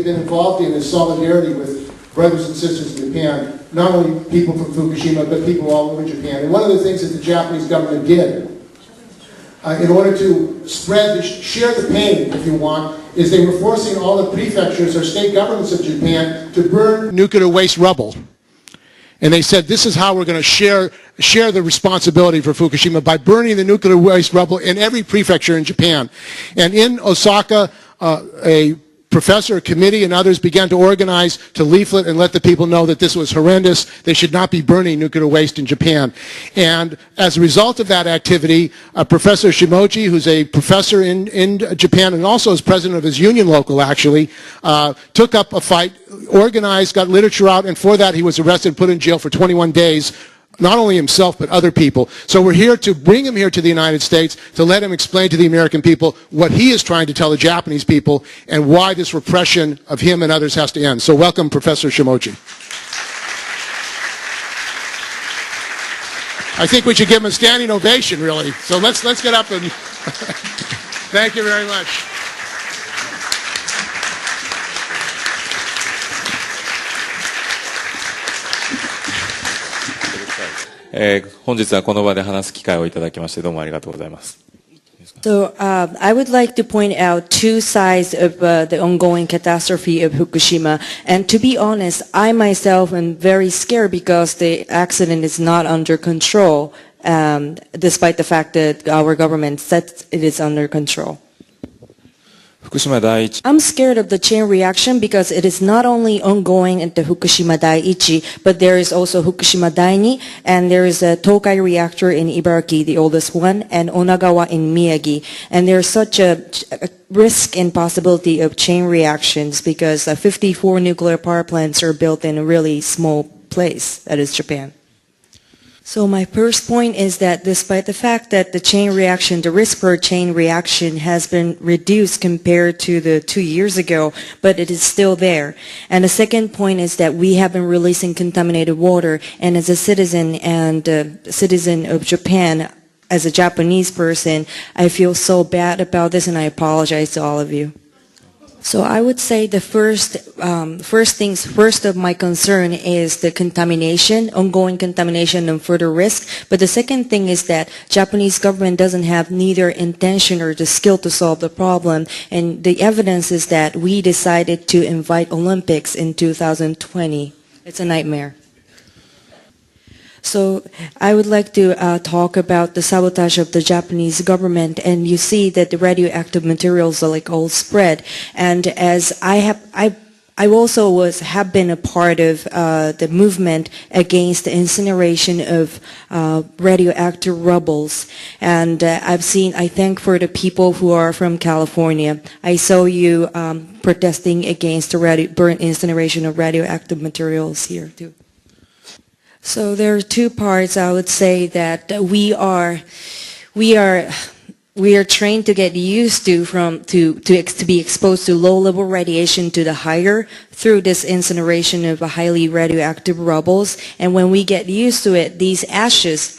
have been involved in is solidarity with brothers and sisters in Japan, not only people from Fukushima, but people all over Japan. And one of the things that the Japanese government did in order to share the pain, if you want, is they were forcing all the prefectures or state governments of Japan to burn nuclear waste rubble. And they said, this is how we're going to share the responsibility for Fukushima, by burning the nuclear waste rubble in every prefecture in Japan. And in Osaka, a professor, a committee, and others began to organize to leaflet and let the people know that this was horrendous. They should not be burning nuclear waste in Japan. And as a result of that activity, Professor Shimoji, who's a professor in Japan and also is president of his union local, actually, took up a fight, organized, got literature out, and for that he was arrested and put in jail for 21 days. Not only himself, but other people. So we're here to bring him here to the United States to let him explain to the American people what he is trying to tell the Japanese people and why this repression of him and others has to end. So welcome, Professor Shimoji. I think we should give him a standing ovation, really. So let's get up and thank you very much.本日はこの場で話す機会をいただきましてどうもありがとうございます。So I would like to point out two sides of the ongoing catastrophe of Fukushima. And to be honest, I myself am very scared because the accident is not under control, despite the fact that our government says it is under control. I'm scared of the chain reaction because it is not only ongoing at the Fukushima Daiichi, but there is also Fukushima Daini, and there is a Tokai reactor in Ibaraki, the oldest one, and Onagawa in Miyagi. And there's such a risk and possibility of chain reactions because 54 nuclear power plants are built in a really small place, that is Japan. So my first point is that despite the fact that the chain reaction, the risk for a chain reaction has been reduced compared to the 2 years ago, but it is still there. And the second point is that we have been releasing contaminated water, and as a citizen and citizen of Japan, as a Japanese person, I feel so bad about this, and I apologize to all of you. So I would say the first of my concern is the contamination, ongoing contamination and further risk. But the second thing is that Japanese government doesn't have neither intention or the skill to solve the problem. And the evidence is that we decided to invite Olympics in 2020. It's a nightmare. So I would like to talk about the sabotage of the Japanese government, and you see that the radioactive materials are like all spread. And as I also have been a part of the movement against the incineration of radioactive rubbles. And I thank for the people who are from California. I saw you protesting against the burnt incineration of radioactive materials here too. So there are two parts. I would say that we are trained to get used to be exposed to low-level radiation to the higher through this incineration of highly radioactive rubbles. And when we get used to it, these ashes,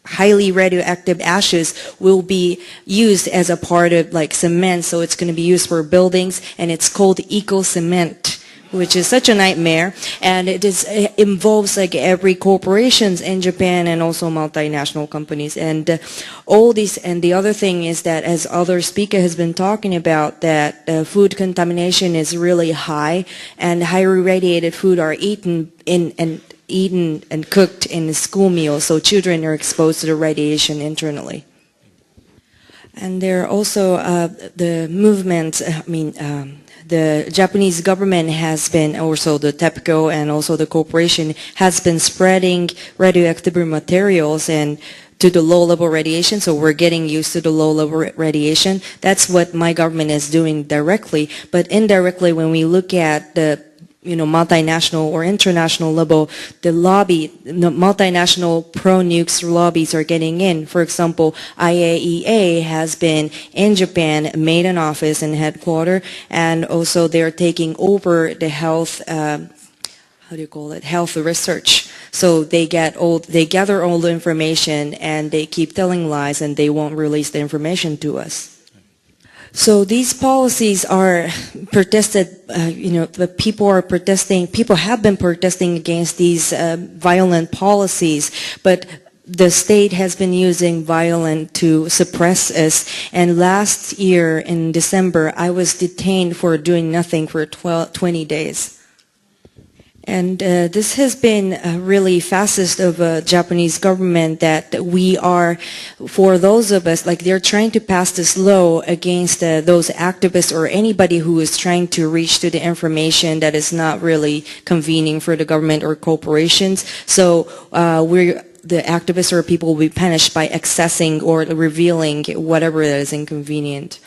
highly radioactive ashes, will be used as a part of like cement. So it's going to be used for buildings, and it's called eco-cement, which is such a nightmare, and it involves like every corporations in Japan and also multinational companies, and all these. And the other thing is that, as other speaker has been talking about, that food contamination is really high, and highly radiated food are eaten and cooked in school meals, so children are exposed to the radiation internally. And there are also the movements. The Japanese government has been, also the TEPCO and also the corporation has been spreading radioactive materials and to the low-level radiation, so we're getting used to the low-level radiation. That's what my government is doing directly, but indirectly when we look at the multinational or international level, the multinational pro-nukes lobbies are getting in. For example, IAEA has been in Japan, made an office and headquarters, and also they're taking over the health, health research. So they gather all the information and they keep telling lies and they won't release the information to us. So these policies are protested, the people have been protesting against these violent policies, but the state has been using violence to suppress us. And last year in December, I was detained for doing nothing for 20 days. And this has been really fascist of Japanese government that we are, for those of us, like they're trying to pass this law against those activists or anybody who is trying to reach to the information that is not really convening for the government or corporations. So the activists or people will be punished by accessing or revealing whatever that is inconvenient.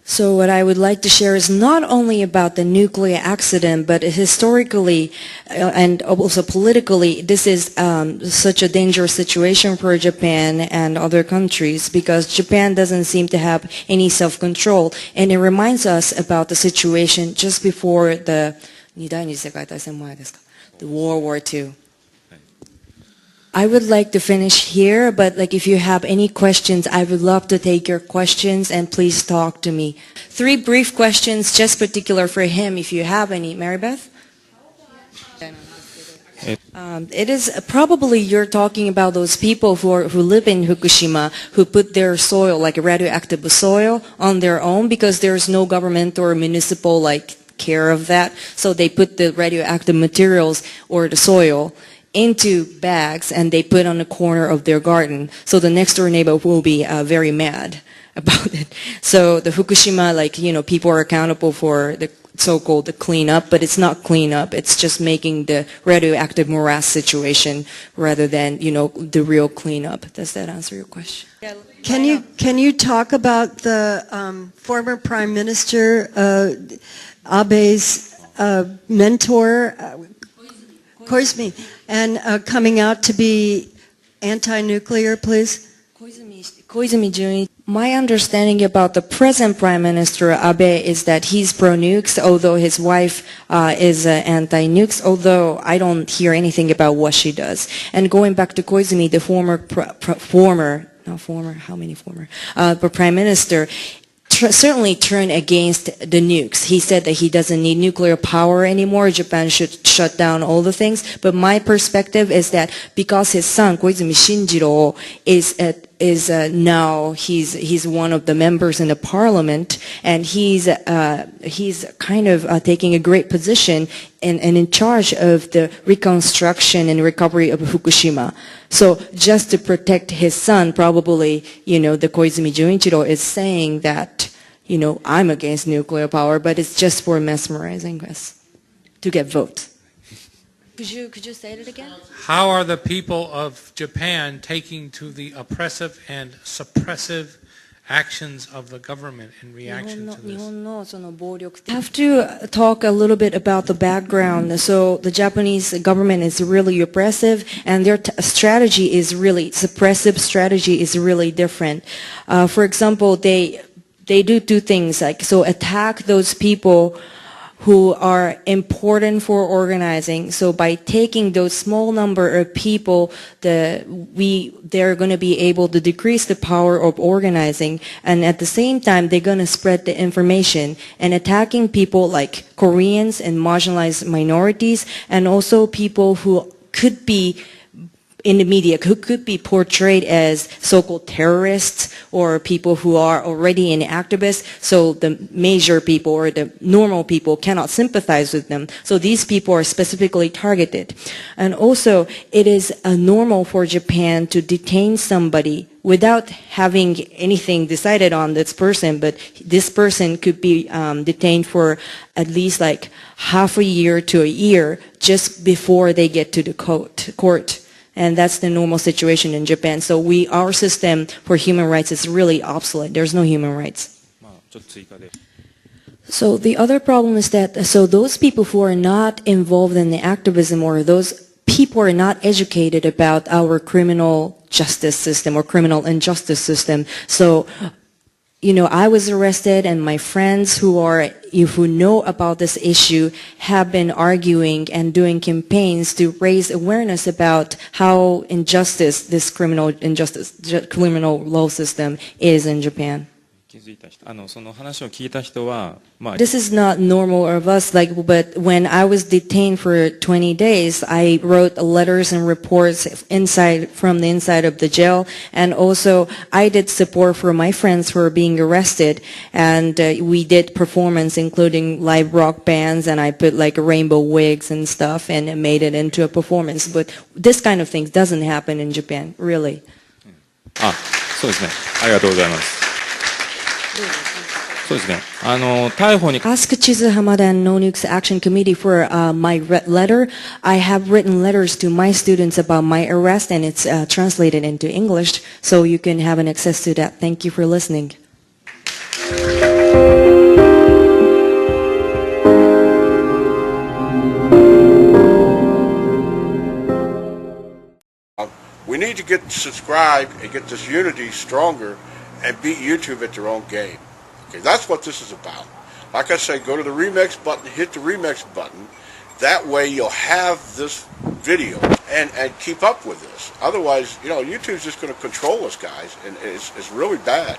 So what I would like to share is not only about the nuclear accident, but historically and also politically, this is such a dangerous situation for Japan and other countries because Japan doesn't seem to have any self-control. And it reminds us about the situation just before the World War II. I would like to finish here, but like if you have any questions, I would love to take your questions and please talk to me. 3 brief questions, just particular for him, if you have any. Mary Beth? It is probably you're talking about those people who live in Fukushima who put their soil, like radioactive soil, on their own because there's no government or municipal care of that. So they put the radioactive materials or the soil into bags and they put on the corner of their garden. So the next door neighbor will be very mad about it. So the Fukushima, people are accountable for the so-called cleanup, but it's not cleanup. It's just making the radioactive morass situation rather than, the real cleanup. Does that answer your question? Can you talk about the former Prime Minister Abe's mentor, Koizumi, and coming out to be anti-nuclear, please? Koizumi, my understanding about the present Prime Minister Abe is that he's pro-nukes, although his wife is anti-nukes, although I don't hear anything about what she does. And going back to Koizumi, the Prime Minister, certainly turned against the nukes. He said that he doesn't need nuclear power anymore. Japan should shut down all the things. But my perspective is that because his son, Koizumi Shinjiro, is now he's one of the members in the parliament, and he's kind of taking a great position and in charge of the reconstruction and recovery of Fukushima. So just to protect his son, probably, the Koizumi Junichiro is saying that, I'm against nuclear power, but it's just for mesmerizing us to get votes. Could you say it again? How are the people of Japan taking to the oppressive and suppressive actions of the government in reaction to this? I have to talk a little bit about the background. So the Japanese government is really oppressive, and their strategy is really, suppressive strategy is really different. For example, they do 2 things, attack those people who are important for organizing. So by taking those small number of people, they're going to be able to decrease the power of organizing. And at the same time, they're going to spread the information and attacking people like Koreans and marginalized minorities, and also people who could be in the media, who could be portrayed as so-called terrorists or people who are already an activist, so the major people or the normal people cannot sympathize with them. So these people are specifically targeted. And also, it is normal for Japan to detain somebody without having anything decided on this person, but this person could be detained for at least half a year to a year just before they get to the court. And that's the normal situation in Japan. So our system for human rights is really obsolete. There's no human rights. So the other problem is that, those people who are not involved in the activism, or those people are not educated about our criminal justice system or criminal injustice system. So, I was arrested, and my friends who know about this issue have been arguing and doing campaigns to raise awareness about how this criminal law system is in Japan. 気づいた人、その話を聞いた人は、まあ、This is not normal of us, like, but when I was detained for 20 days, I wrote letters and reports from the inside of the jail, and also I did support for my friends who were being arrested, and we did performance including live rock bands, and I put like rainbow wigs and stuff, and it made it into a performance. But this kind of thing doesn't happen in Japan, really. あ、そうですね。ありがとうございます。そうですね。逮捕に Ask Chizu Hamada and No Nukes Action Committee for my letter. I have written letters to my students about my arrest, and it's translated into English, so you can have an access to that. Thank you for listening. We need to get subscribed and get this unity stronger and beat YouTube at their own game. Okay, that's what this is about. Like I say, go to the remix button, hit the remix button. That way you'll have this video and keep up with this. Otherwise, YouTube's just going to control us, guys, and it's really bad.